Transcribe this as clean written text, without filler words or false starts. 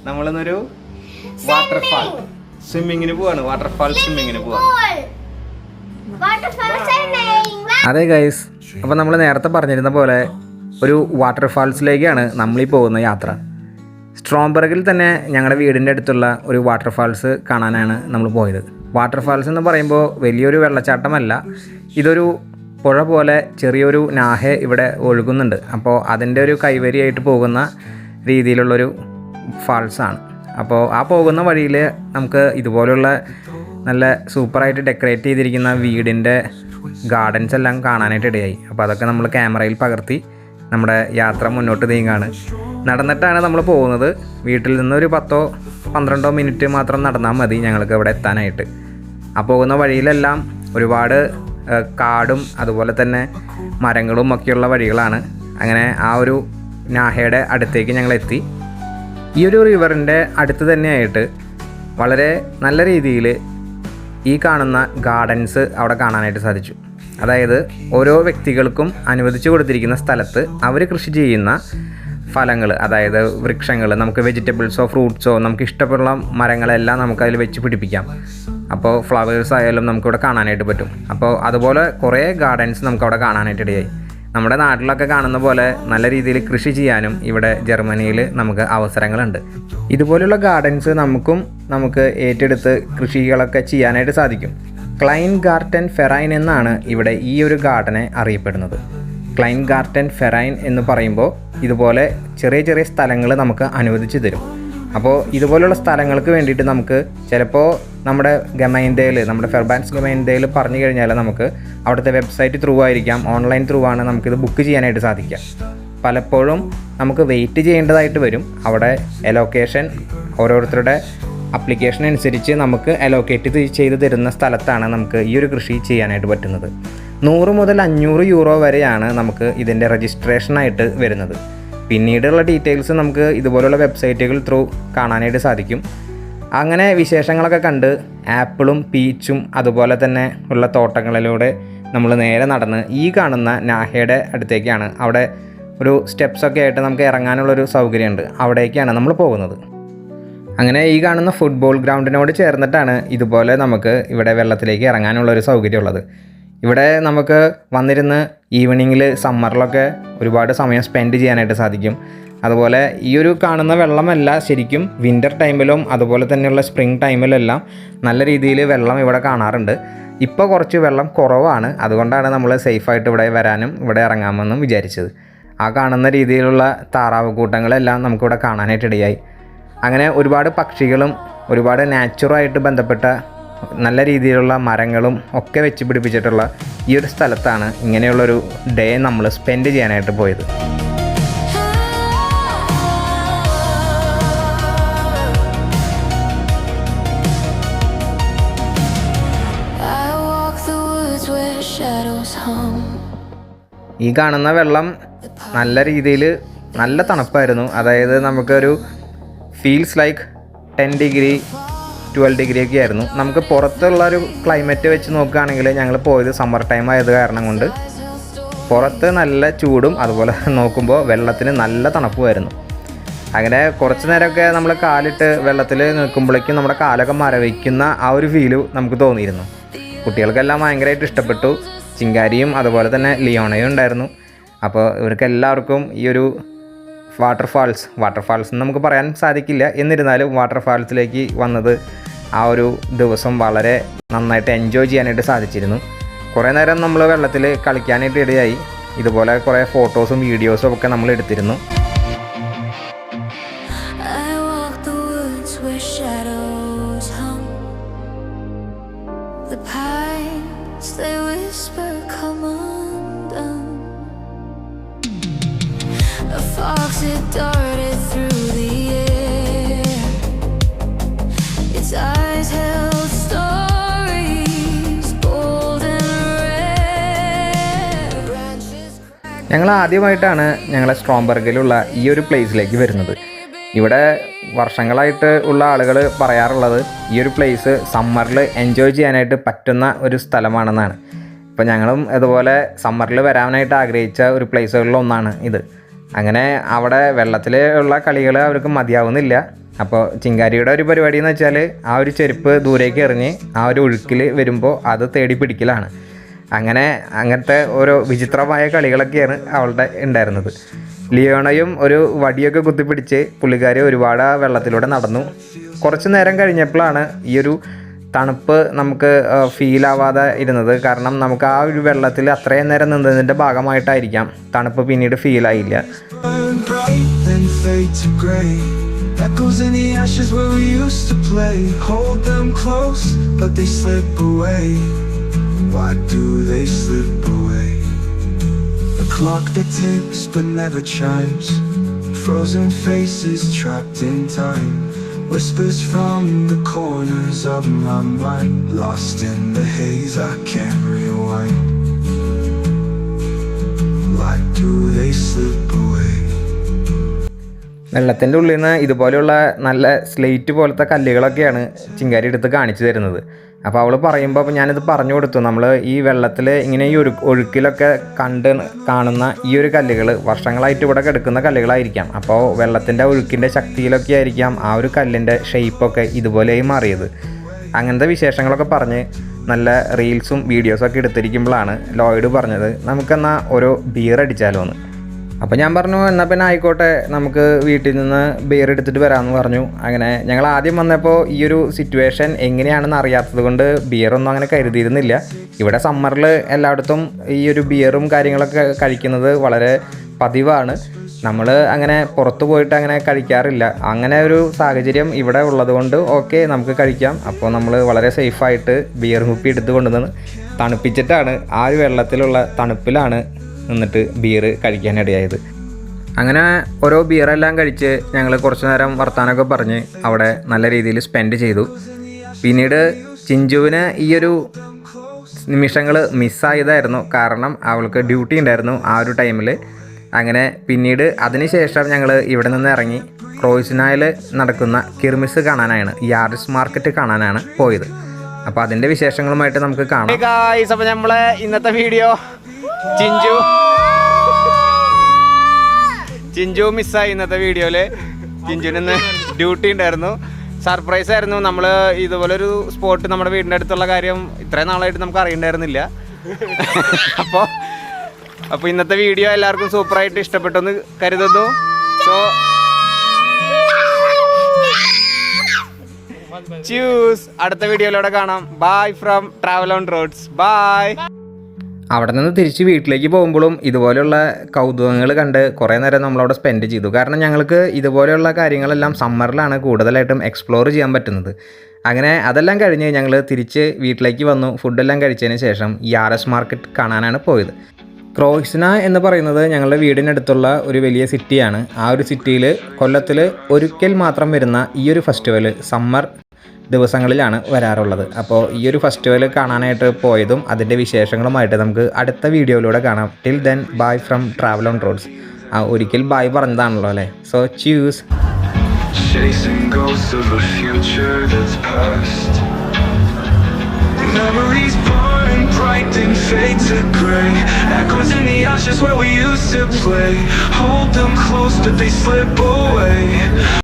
നമ്മളിന്നൊരു waterfall സ്വിമ്മിങ്ങിന് പോവാണ്. Waterfall സ്വിമ്മിങ്ങിന് പോവാണ്. അതെ ഗൈസ്, അപ്പോൾ നമ്മൾ നേരത്തെ പറഞ്ഞിരുന്ന പോലെ ഒരു വാട്ടർഫാൾസിലേക്കാണ് നമ്മളീ പോകുന്ന യാത്ര. സ്ട്രോംബർഗിൽ തന്നെ ഞങ്ങളുടെ വീടിൻ്റെ അടുത്തുള്ള ഒരു വാട്ടർഫാൾസ് കാണാനാണ് നമ്മൾ പോയത്. വാട്ടർഫാൾസ് എന്ന് പറയുമ്പോൾ വലിയൊരു വെള്ളച്ചാട്ടമല്ല, ഇതൊരു പുഴ പോലെ ചെറിയൊരു നാഹെ ഇവിടെ ഒഴുകുന്നുണ്ട്. അപ്പോൾ അതിൻ്റെ ഒരു കൈവരിയായിട്ട് പോകുന്ന രീതിയിലുള്ളൊരു ഫാൾസാണ്. അപ്പോൾ ആ പോകുന്ന വഴിയിൽ നമുക്ക് ഇതുപോലുള്ള നല്ല സൂപ്പറായിട്ട് ഡെക്കറേറ്റ് ചെയ്തിരിക്കുന്ന വീടിൻ്റെ ഗാർഡൻസ് എല്ലാം കാണാനായിട്ട് ഇടയായി. അപ്പോൾ അതൊക്കെ നമ്മൾ ക്യാമറയിൽ പകർത്തി നമ്മുടെ യാത്ര മുന്നോട്ട് നീങ്ങാണ്. നടന്നിട്ടാണ് നമ്മൾ പോകുന്നത്. വീട്ടിൽ നിന്നൊരു 10-12 മിനിറ്റ് മാത്രം നടന്നാൽ മതി ഞങ്ങൾക്ക് ഇവിടെ എത്താനായിട്ട്. ആ പോകുന്ന വഴിയിലെല്ലാം ഒരുപാട് കാടും അതുപോലെ തന്നെ മരങ്ങളും ഒക്കെയുള്ള വഴികളാണ്. അങ്ങനെ ആ ഒരു നാഹയുടെ അടുത്തേക്ക് ഞങ്ങൾ എത്തി. ഈ ഒരു റിവറിൻ്റെ അടുത്ത് തന്നെയായിട്ട് വളരെ നല്ല രീതിയിൽ ഈ കാണുന്ന ഗാർഡൻസ് അവിടെ കാണാനായിട്ട് സാധിച്ചു. അതായത് ഓരോ വ്യക്തികൾക്കും അനുവദിച്ചു കൊടുത്തിരിക്കുന്ന സ്ഥലത്ത് അവർ കൃഷി ചെയ്യുന്ന ഫലങ്ങൾ, അതായത് വൃക്ഷങ്ങൾ, നമുക്ക് വെജിറ്റബിൾസോ ഫ്രൂട്ട്സോ നമുക്ക് ഇഷ്ടമുള്ള മരങ്ങളെല്ലാം നമുക്കതിൽ വെച്ച് പിടിപ്പിക്കാം. അപ്പോൾ ഫ്ലവേഴ്സ് ആയാലും നമുക്കിവിടെ കാണാനായിട്ട് പറ്റും. അപ്പോൾ അതുപോലെ കുറേ ഗാർഡൻസ് നമുക്കവിടെ കാണാനായിട്ട് ഇടയായി. നമ്മുടെ നാട്ടിലൊക്കെ കാണുന്ന പോലെ നല്ല രീതിയിൽ കൃഷി ചെയ്യാനും ഇവിടെ ജർമ്മനിയിൽ നമുക്ക് അവസരങ്ങളുണ്ട്. ഇതുപോലുള്ള ഗാർഡൻസ് നമുക്ക് ഏറ്റെടുത്ത് കൃഷികളൊക്കെ ചെയ്യാനായിട്ട് സാധിക്കും. ക്ലൈൻ ഗാർട്ടൻ ഫെറൈൻ എന്നാണ് ഇവിടെ ഈ ഒരു ഗാർഡനെ അറിയപ്പെടുന്നത്. ക്ലൈൻ ഗാർട്ടൻ ഫെറൈൻ എന്ന് പറയുമ്പോൾ ഇതുപോലെ ചെറിയ ചെറിയ സ്ഥലങ്ങൾ നമുക്ക് അനുവദിച്ച് തരും. അപ്പോൾ ഇതുപോലുള്ള സ്ഥലങ്ങൾക്ക് വേണ്ടിയിട്ട് നമുക്ക് ചിലപ്പോൾ നമ്മുടെ ഗമൈൻഡയിൽ, നമ്മുടെ ഫെർബാൻസ് ഗമൈൻഡയിൽ പറഞ്ഞു കഴിഞ്ഞാൽ നമുക്ക് അവിടുത്തെ വെബ്സൈറ്റ് ത്രൂ ആയിരിക്കാം, ഓൺലൈൻ ത്രൂ ആണ് നമുക്കിത് ബുക്ക് ചെയ്യാനായിട്ട് സാധിക്കുക. പലപ്പോഴും നമുക്ക് വെയിറ്റ് ചെയ്യേണ്ടതായിട്ട് വരും. അവിടെ അലോക്കേഷൻ ഓരോരുത്തരുടെ അപ്ലിക്കേഷൻ അനുസരിച്ച് നമുക്ക് അലോക്കേറ്റ് ചെയ്ത് തരുന്ന സ്ഥലത്താണ് നമുക്ക് ഈ ഒരു കൃഷി ചെയ്യാനായിട്ട് പറ്റുന്നത്. 100 മുതൽ 500 യൂറോ വരെയാണ് നമുക്ക് ഇതിൻ്റെ രജിസ്ട്രേഷനായിട്ട് വരുന്നത്. പിന്നീടുള്ള ഡീറ്റെയിൽസ് നമുക്ക് ഇതുപോലുള്ള വെബ്സൈറ്റുകൾ ത്രൂ കാണാനായിട്ട് സാധിക്കും. അങ്ങനെ വിശേഷങ്ങളൊക്കെ കണ്ട് ആപ്പിളും പീച്ചും അതുപോലെ തന്നെ ഉള്ള തോട്ടങ്ങളിലൂടെ നമ്മൾ നേരെ നടന്ന് ഈ കാണുന്ന നാഹയുടെ അടുത്തേക്കാണ്. അവിടെ ഒരു സ്റ്റെപ്സൊക്കെ ആയിട്ട് നമുക്ക് ഇറങ്ങാനുള്ളൊരു സൗകര്യമുണ്ട്. അവിടേക്കാണ് നമ്മൾ പോകുന്നത്. അങ്ങനെ ഈ കാണുന്ന ഫുട്ബോൾ ഗ്രൗണ്ടിനോട് ചേർന്നിട്ടാണ് ഇതുപോലെ നമുക്ക് ഇവിടെ വെള്ളത്തിലേക്ക് ഇറങ്ങാനുള്ളൊരു സൗകര്യമുള്ളത്. ഇവിടെ നമുക്ക് വന്നിരുന്ന് ഈവനിങ്ങിൽ സമ്മറിലൊക്കെ ഒരുപാട് സമയം സ്പെൻഡ് ചെയ്യാനായിട്ട് സാധിക്കും. അതുപോലെ ഈ ഒരു കാണുന്ന വെള്ളമല്ല, ശരിക്കും വിൻ്റർ ടൈമിലും അതുപോലെ തന്നെയുള്ള സ്പ്രിംഗ് ടൈമിലെല്ലാം നല്ല രീതിയിൽ വെള്ളം ഇവിടെ കാണാറുണ്ട്. ഇപ്പോൾ കുറച്ച് വെള്ളം കുറവാണ്. അതുകൊണ്ടാണ് നമ്മൾ സേഫായിട്ട് ഇവിടെ വരാനും ഇവിടെ ഇറങ്ങാമെന്നും വിചാരിച്ചത്. ആ കാണുന്ന രീതിയിലുള്ള താറാവ് കൂട്ടങ്ങളെല്ലാം നമുക്കിവിടെ കാണാനായിട്ടിടയായി. അങ്ങനെ ഒരുപാട് പക്ഷികളും ഒരുപാട് നാച്ചുറായിട്ട് ബന്ധപ്പെട്ട നല്ല രീതിയിലുള്ള മരങ്ങളും ഒക്കെ വെച്ച് പിടിപ്പിച്ചിട്ടുള്ള ഈ ഒരു സ്ഥലത്താണ് ഇങ്ങനെയുള്ളൊരു ഡേ നമ്മൾ സ്പെൻഡ് ചെയ്യാനായിട്ട് പോയത്. ഈ കാണുന്ന വെള്ളം നല്ല രീതിയിൽ നല്ല തണുപ്പായിരുന്നു. അതായത് നമുക്കൊരു ഫീൽസ് ലൈക്ക് 10 ഡിഗ്രി 12 ഡിഗ്രി ഒക്കെ ആയിരുന്നു. നമുക്ക് പുറത്തുള്ളൊരു ക്ലൈമറ്റ് വെച്ച് നോക്കുകയാണെങ്കിൽ ഞങ്ങൾ പോയത് സമ്മർ ടൈം ആയത് കാരണം കൊണ്ട് പുറത്ത് നല്ല ചൂടും അതുപോലെ നോക്കുമ്പോൾ വെള്ളത്തിന് നല്ല തണുപ്പുമായിരുന്നു. അങ്ങനെ കുറച്ച് നേരമൊക്കെ നമ്മൾ കാലിട്ട് വെള്ളത്തിൽ നിൽക്കുമ്പോഴേക്കും നമ്മുടെ കാലൊക്കെ മരവിക്കുന്ന ആ ഒരു ഫീല് നമുക്ക് തോന്നിയിരുന്നു. കുട്ടികൾക്കെല്ലാം ഭയങ്കരമായിട്ട് ഇഷ്ടപ്പെട്ടു. ചിങ്കാരിയും അതുപോലെ തന്നെ ലിയോണയും ഉണ്ടായിരുന്നു. അപ്പോൾ ഇവർക്കെല്ലാവർക്കും ഈ ഒരു വാട്ടർഫാൾസ് എന്ന് നമുക്ക് പറയാൻ സാധിക്കില്ല, എന്നിരുന്നാലും വാട്ടർഫാൾസിലേക്ക് വന്നത് ആ ഒരു ദിവസം വളരെ നന്നായിട്ട് എൻജോയ് ചെയ്യാനായിട്ട് സാധിച്ചിരുന്നു. കുറേ നേരം നമ്മൾ വെള്ളത്തിൽ കളിക്കാനായിട്ട് ഇടയായി. ഇതുപോലെ കുറേ ഫോട്ടോസും വീഡിയോസും ഒക്കെ നമ്മൾ എടുത്തിരുന്നു. ഞങ്ങൾ ആദ്യമായിട്ടാണ് ഞങ്ങളെ സ്ട്രോംബർഗിലുള്ള ഈ ഒരു പ്ലേസിലേക്ക് വരുന്നത്. ഇവിടെ വർഷങ്ങളായിട്ട് ഉള്ള ആളുകൾ പറയാറുള്ളത് ഈ ഒരു പ്ലേസ് സമ്മറിൽ എൻജോയ് ചെയ്യാനായിട്ട് പറ്റുന്ന ഒരു സ്ഥലമാണെന്നാണ്. അപ്പോൾ ഞങ്ങളും ഇതുപോലെ സമ്മറിൽ വരാനായിട്ട് ആഗ്രഹിച്ച ഒരു പ്ലേസുകളിലൊന്നാണ് ഇത്. അങ്ങനെ അവിടെ വെള്ളത്തിൽ ഉള്ള കളികൾ അവർക്ക് മതിയാവുന്നില്ല. അപ്പോൾ ചിങ്കാരിയുടെ ഒരു പരിപാടി എന്ന് വെച്ചാൽ ആ ഒരു ചെരുപ്പ് ദൂരേക്ക് എറിഞ്ഞ് ആ ഒരു ഒഴുക്കിൽ വരുമ്പോൾ അത് തേടി പിടിക്കലാണ്. അങ്ങനത്തെ ഓരോ വിചിത്രമായ കളികളൊക്കെയാണ് അവളുടെ ഉണ്ടായിരുന്നത്. ലിയോണയും ഒരു വടിയൊക്കെ കുത്തിപ്പിടിച്ച് പുള്ളിക്കാരി ഒരുപാട് വെള്ളത്തിലൂടെ നടന്നു. കുറച്ച് നേരം കഴിഞ്ഞപ്പോഴാണ് ഈ ഒരു തണുപ്പ് നമുക്ക് ഫീൽ ആവാതെ ഇരുന്നത്. കാരണം നമുക്ക് ആ ഒരു വെള്ളത്തിൽ അത്രയും നേരം നിന്നതിൻ്റെ ഭാഗമായിട്ടായിരിക്കാം തണുപ്പ് പിന്നീട് ഫീൽ ആയില്ല. Echoes in the ashes where we used to play. Hold them close, but they slip away. Why do they slip away? A clock that ticks but never chimes. Frozen faces trapped in time. Whispers from the corners of my mind. Lost in the haze, I can't rewind. Why do they slip away? വെള്ളത്തിൻ്റെ ഉള്ളിൽ നിന്ന് ഇതുപോലെയുള്ള നല്ല slate പോലത്തെ കല്ലുകളൊക്കെയാണ് ചിങ്കാരി എടുത്ത് കാണിച്ചു തരുന്നത്. അപ്പോൾ അവൾ പറയുമ്പോൾ ഞാനിത് പറഞ്ഞു കൊടുത്തു, നമ്മൾ ഈ വെള്ളത്തിൽ ഇങ്ങനെ ഈ ഒഴുക്കിലൊക്കെ കാണുന്ന ഈ ഒരു കല്ലുകൾ വർഷങ്ങളായിട്ട് ഇവിടെ കിടക്കുന്ന കല്ലുകളായിരിക്കാം. അപ്പോൾ വെള്ളത്തിൻ്റെ ഒഴുക്കിൻ്റെ ശക്തിയിലൊക്കെ ആയിരിക്കാം ആ ഒരു കല്ലിൻ്റെ ഷേപ്പൊക്കെ ഇതുപോലെയായി മാറിയത്. അങ്ങനത്തെ വിശേഷങ്ങളൊക്കെ പറഞ്ഞ് നല്ല റീൽസും വീഡിയോസൊക്കെ എടുത്തിരിക്കുമ്പോഴാണ് ലോയിഡ് പറഞ്ഞത് നമുക്കെന്നാൽ ഓരോ ബിയർ അടിച്ചാലോ എന്ന്. അപ്പോൾ ഞാൻ പറഞ്ഞു എന്നാൽ പിന്നെ ആയിക്കോട്ടെ, നമുക്ക് വീട്ടിൽ നിന്ന് ബിയർ എടുത്തിട്ട് വരാമെന്ന് പറഞ്ഞു. അങ്ങനെ ഞങ്ങൾ ആദ്യം വന്നപ്പോൾ ഈ ഒരു സിറ്റുവേഷൻ എങ്ങനെയാണെന്ന് അറിയാത്തത് കൊണ്ട് ബിയറൊന്നും അങ്ങനെ കരുതിയിരുന്നില്ല. ഇവിടെ സമ്മറിൽ എല്ലായിടത്തും ഈ ഒരു ബിയറും കാര്യങ്ങളൊക്കെ കഴിക്കുന്നത് വളരെ പതിവാണ്. നമ്മൾ അങ്ങനെ പുറത്ത് പോയിട്ട് അങ്ങനെ കഴിക്കാറില്ല. അങ്ങനെ ഒരു സാഹചര്യം ഇവിടെ ഉള്ളത് കൊണ്ട് ഓക്കെ നമുക്ക് കഴിക്കാം. അപ്പോൾ നമ്മൾ വളരെ സേഫായിട്ട് ബിയർ കുപ്പി എടുത്ത് കൊണ്ടുവന്ന് തണുപ്പിച്ചിട്ടാണ് ആ ഒരു വെള്ളത്തിലുള്ള തണുപ്പിലാണ് നിന്നിട്ട് ബിയർ കഴിക്കാനിടയായത്. അങ്ങനെ ഓരോ ബിയറെല്ലാം കഴിച്ച് ഞങ്ങൾ കുറച്ച് നേരം വർത്താനമൊക്കെ പറഞ്ഞ് അവിടെ നല്ല രീതിയിൽ സ്പെൻഡ് ചെയ്തു. പിന്നീട് ചിഞ്ചുവിന് ഈ ഒരു നിമിഷങ്ങൾ മിസ്സായതായിരുന്നു. കാരണം അവൾക്ക് ഡ്യൂട്ടി ഉണ്ടായിരുന്നു ആ ഒരു ടൈമിൽ. അങ്ങനെ പിന്നീട് അതിനുശേഷം ഞങ്ങൾ ഇവിടെ നിന്ന് ഇറങ്ങി ക്രോയിസിനായിൽ നടക്കുന്ന കിർമിസ് കാണാനാണ്, യാർഡ്സ് മാർക്കറ്റ് കാണാനാണ് പോയത്. അപ്പോൾ അതിൻ്റെ വിശേഷങ്ങളുമായിട്ട് നമുക്ക് കാണാം. അപ്പോൾ നമ്മൾ ഇന്നത്തെ വീഡിയോ ചിഞ്ചു മിസ്സായി. ഇന്നത്തെ വീഡിയോയിൽ ചിഞ്ചുവിന് ഡ്യൂട്ടി ഉണ്ടായിരുന്നു. സർപ്രൈസ് ആയിരുന്നു. നമ്മൾ ഇതുപോലൊരു സ്പോട്ട് നമ്മുടെ വീടിൻ്റെ അടുത്തുള്ള കാര്യം ഇത്രയും നാളായിട്ട് നമുക്ക് അറിയണ്ടായിരുന്നില്ല. അപ്പോൾ ഇന്നത്തെ വീഡിയോ എല്ലാവർക്കും സൂപ്പറായിട്ട് ഇഷ്ടപ്പെട്ടെന്ന് കരുതുന്നു. സോ ചൂസ്, അടുത്ത വീഡിയോയിലൂടെ കാണാം. Bye from Travel on Roads. Bye. അവിടെ നിന്ന് തിരിച്ച് വീട്ടിലേക്ക് പോകുമ്പോഴും ഇതുപോലെയുള്ള കൗതുകങ്ങൾ കണ്ട് കുറേ നേരം നമ്മളവിടെ സ്പെൻഡ് ചെയ്തു. കാരണം ഞങ്ങൾക്ക് ഇതുപോലെയുള്ള കാര്യങ്ങളെല്ലാം സമ്മറിലാണ് കൂടുതലായിട്ടും എക്സ്പ്ലോർ ചെയ്യാൻ പറ്റുന്നത്. അങ്ങനെ അതെല്ലാം കഴിഞ്ഞ് ഞങ്ങൾ തിരിച്ച് വീട്ടിലേക്ക് വന്നു. ഫുഡെല്ലാം കഴിച്ചതിന് ശേഷം യാർഡ്സ് മാർക്കറ്റ് കാണാനാണ് പോയത്. ക്രോയിസിന എന്ന് പറയുന്നത് ഞങ്ങളുടെ വീടിനടുത്തുള്ള ഒരു വലിയ സിറ്റിയാണ്. ആ ഒരു സിറ്റിയിൽ കൊല്ലത്തിൽ ഒരിക്കൽ മാത്രം വരുന്ന ഈ ഒരു ഫെസ്റ്റിവൽ സമ്മർ ദിവസങ്ങളിലാണ് വരാറുള്ളത്. അപ്പോൾ ഈ ഒരു ഫെസ്റ്റിവൽ കാണാനായിട്ട് പോയതും അതിൻ്റെ വിശേഷങ്ങളുമായിട്ട് നമുക്ക് അടുത്ത വീഡിയോയിലൂടെ കാണാം. Till then bye from Travel on Roads. ഒരിക്കൽ ബൈ പറഞ്ഞതാണല്ലോ അല്ലേ. So choose. Memories burn bright and fade to gray. Echoes in the ashes where we used to play. Hold them close but they slip away.